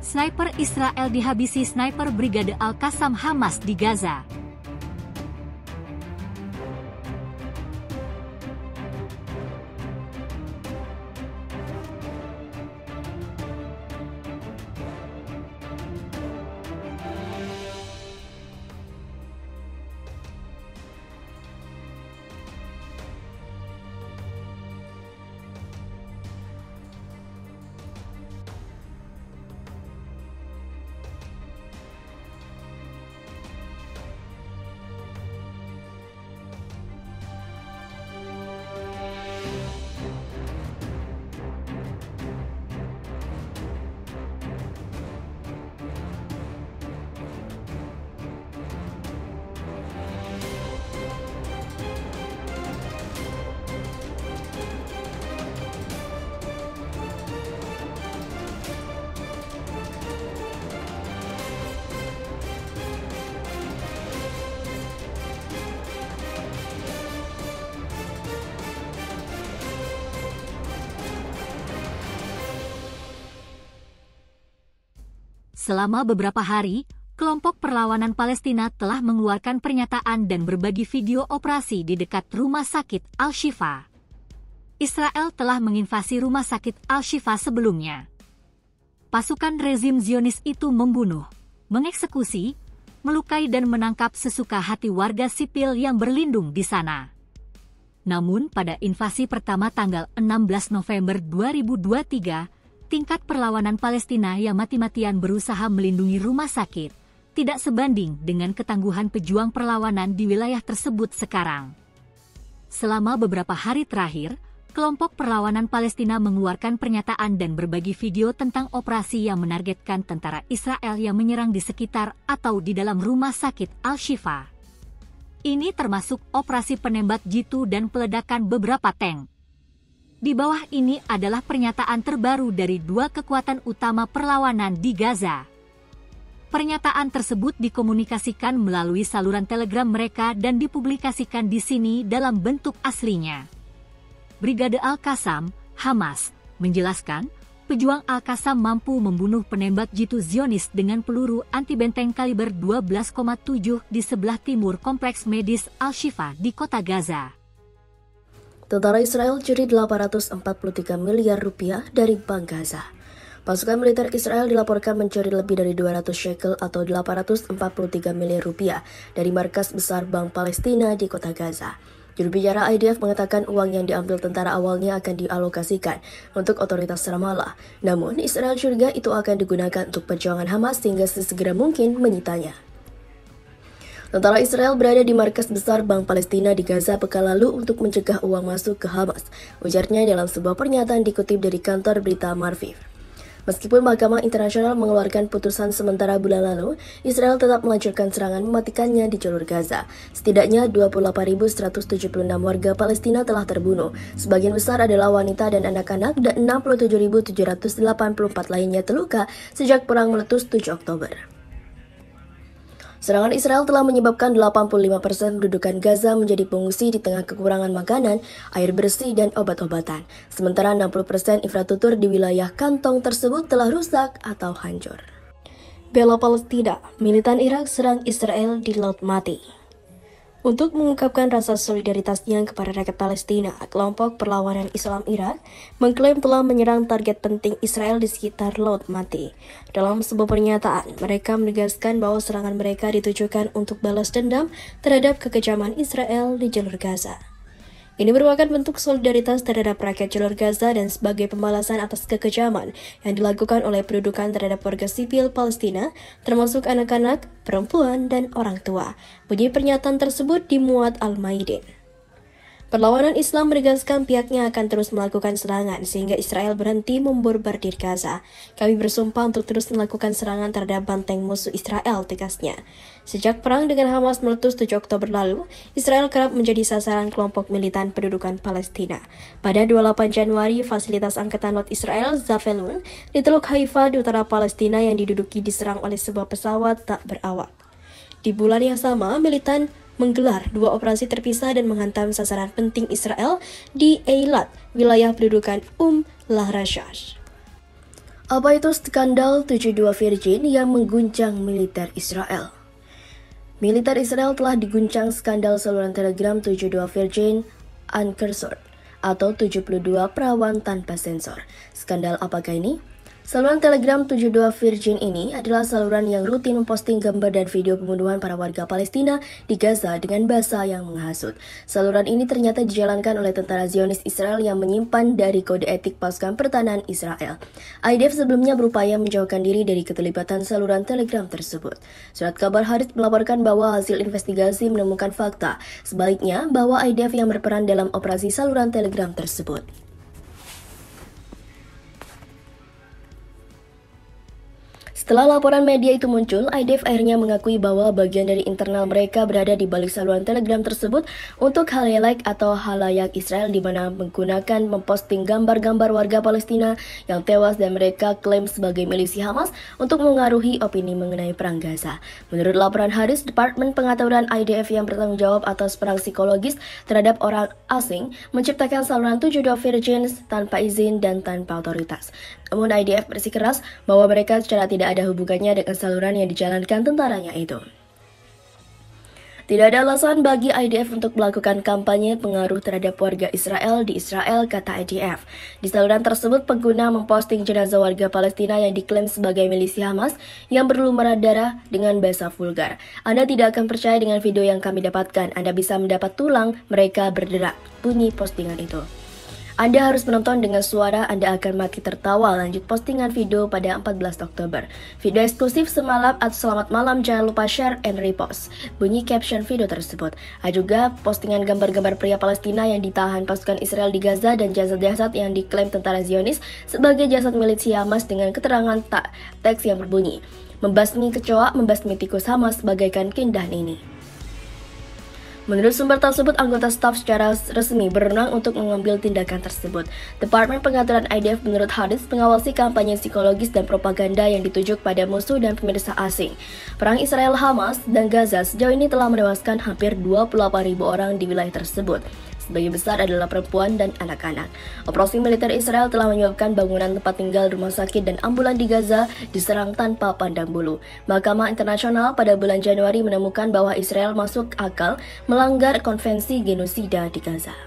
Sniper Israel dihabisi sniper Brigade Al-Qassam Hamas di Gaza. Selama beberapa hari, kelompok perlawanan Palestina telah mengeluarkan pernyataan dan berbagi video operasi di dekat rumah sakit Al-Shifa. Israel telah menginvasi rumah sakit Al-Shifa sebelumnya. Pasukan rezim Zionis itu membunuh, mengeksekusi, melukai dan menangkap sesuka hati warga sipil yang berlindung di sana. Namun pada invasi pertama tanggal 16 November 2023, tingkat perlawanan Palestina yang mati-matian berusaha melindungi rumah sakit tidak sebanding dengan ketangguhan pejuang perlawanan di wilayah tersebut sekarang. Selama beberapa hari terakhir, kelompok perlawanan Palestina mengeluarkan pernyataan dan berbagi video tentang operasi yang menargetkan tentara Israel yang menyerang di sekitar atau di dalam rumah sakit Al-Shifa. Ini termasuk operasi penembak jitu dan peledakan beberapa tank. Di bawah ini adalah pernyataan terbaru dari dua kekuatan utama perlawanan di Gaza. Pernyataan tersebut dikomunikasikan melalui saluran Telegram mereka dan dipublikasikan di sini dalam bentuk aslinya. Brigade Al-Qassam, Hamas, menjelaskan, pejuang Al-Qassam mampu membunuh penembak jitu Zionis dengan peluru anti-benteng kaliber 12,7 di sebelah timur kompleks medis Al-Shifa di kota Gaza. Tentara Israel curi 843 miliar rupiah dari Bank Gaza. Pasukan militer Israel dilaporkan mencuri lebih dari 200 shekel atau 843 miliar rupiah dari markas besar Bank Palestina di kota Gaza. Juru bicara IDF mengatakan uang yang diambil tentara awalnya akan dialokasikan untuk otoritas Ramallah. Namun, Israel curiga itu akan digunakan untuk perjuangan Hamas sehingga sesegera mungkin menyitanya. Tentara Israel berada di markas besar Bank Palestina di Gaza pekan lalu untuk mencegah uang masuk ke Hamas, ujarnya dalam sebuah pernyataan dikutip dari kantor berita Marviv. Meskipun Mahkamah Internasional mengeluarkan putusan sementara bulan lalu, Israel tetap melanjutkan serangan mematikannya di jalur Gaza. Setidaknya 28.176 warga Palestina telah terbunuh. Sebagian besar adalah wanita dan anak-anak dan 67.784 lainnya terluka sejak perang meletus 7 Oktober. Serangan Israel telah menyebabkan 85% pendudukan Gaza menjadi pengungsi di tengah kekurangan makanan, air bersih, dan obat-obatan. Sementara 60% infrastruktur di wilayah kantong tersebut telah rusak atau hancur. Bela Palestina, militan Irak serang Israel di Laut Mati. Untuk mengungkapkan rasa solidaritasnya kepada rakyat Palestina, kelompok perlawanan Islam Irak mengklaim telah menyerang target penting Israel di sekitar Laut Mati. Dalam sebuah pernyataan, mereka menegaskan bahwa serangan mereka ditujukan untuk balas dendam terhadap kekejaman Israel di jalur Gaza. Ini merupakan bentuk solidaritas terhadap rakyat jalur Gaza dan sebagai pembalasan atas kekejaman yang dilakukan oleh pendudukan terhadap warga sipil Palestina, termasuk anak-anak, perempuan, dan orang tua. Bunyi pernyataan tersebut dimuat Al-Maidin. Perlawanan Islam menegaskan pihaknya akan terus melakukan serangan sehingga Israel berhenti membombardir Gaza. Kami bersumpah untuk terus melakukan serangan terhadap banteng musuh Israel, tegasnya. Sejak perang dengan Hamas meletus 7 Oktober lalu, Israel kerap menjadi sasaran kelompok militan pendudukan Palestina. Pada 28 Januari, fasilitas Angkatan Laut Israel, Zavelun, di Teluk Haifa di utara Palestina yang diduduki diserang oleh sebuah pesawat tak berawak. Di bulan yang sama, militan menggelar dua operasi terpisah dan menghantam sasaran penting Israel di Eilat, wilayah pendudukan Lahrajash. Apa itu skandal 72 Virgin yang mengguncang militer Israel? Militer Israel telah diguncang skandal saluran Telegram 72 Virgin Uncensored atau 72 perawan tanpa sensor. Skandal apakah ini? Saluran Telegram 72 Virgin ini adalah saluran yang rutin memposting gambar dan video pembunuhan para warga Palestina di Gaza dengan bahasa yang menghasut. Saluran ini ternyata dijalankan oleh tentara Zionis Israel yang menyimpan dari kode etik pasukan pertahanan Israel. IDF sebelumnya berupaya menjauhkan diri dari keterlibatan saluran Telegram tersebut. Surat kabar Haaretz melaporkan bahwa hasil investigasi menemukan fakta sebaliknya bahwa IDF yang berperan dalam operasi saluran Telegram tersebut. Setelah laporan media itu muncul, IDF akhirnya mengakui bahwa bagian dari internal mereka berada di balik saluran Telegram tersebut untuk halayak atau halayak Israel di mana menggunakan memposting gambar-gambar warga Palestina yang tewas dan mereka klaim sebagai milisi Hamas untuk mengaruhi opini mengenai perang Gaza. Menurut laporan Haaretz, Departemen Pengaturan IDF yang bertanggung jawab atas perang psikologis terhadap orang asing menciptakan saluran 72 Virgin tanpa izin dan tanpa otoritas. Namun IDF bersikeras bahwa mereka secara tidak ada hubungannya dengan saluran yang dijalankan tentaranya itu. Tidak ada alasan bagi IDF untuk melakukan kampanye pengaruh terhadap warga Israel di Israel, kata IDF. Di saluran tersebut, pengguna memposting jenazah warga Palestina yang diklaim sebagai milisi Hamas yang berlumur darah dengan bahasa vulgar. Anda tidak akan percaya dengan video yang kami dapatkan. Anda bisa mendapat tulang mereka berderak, bunyi postingan itu. Anda harus menonton dengan suara, Anda akan mati tertawa. Lanjut postingan video pada 14 Oktober. Video eksklusif semalam atau selamat malam, jangan lupa share and repost. Bunyi caption video tersebut. Ada juga postingan gambar-gambar pria Palestina yang ditahan pasukan Israel di Gaza dan jasad-jasad yang diklaim tentara Zionis sebagai jasad milisi Hamas dengan keterangan teks yang berbunyi, membasmi kecoa, membasmi tikus Hamas bagaikan keindahan ini. Menurut sumber tersebut, anggota staf secara resmi berwenang untuk mengambil tindakan tersebut. Departemen Pengaturan IDF menurut Haaretz mengawasi kampanye psikologis dan propaganda yang ditujuk pada musuh dan pemirsa asing. Perang Israel, Hamas, dan Gaza sejauh ini telah menewaskan hampir 28.000 orang di wilayah tersebut. Sebagian besar adalah perempuan dan anak-anak. Operasi militer Israel telah menyebabkan bangunan tempat tinggal, rumah sakit, dan ambulan di Gaza diserang tanpa pandang bulu. Mahkamah Internasional pada bulan Januari menemukan bahwa Israel masuk akal melanggar konvensi genosida di Gaza.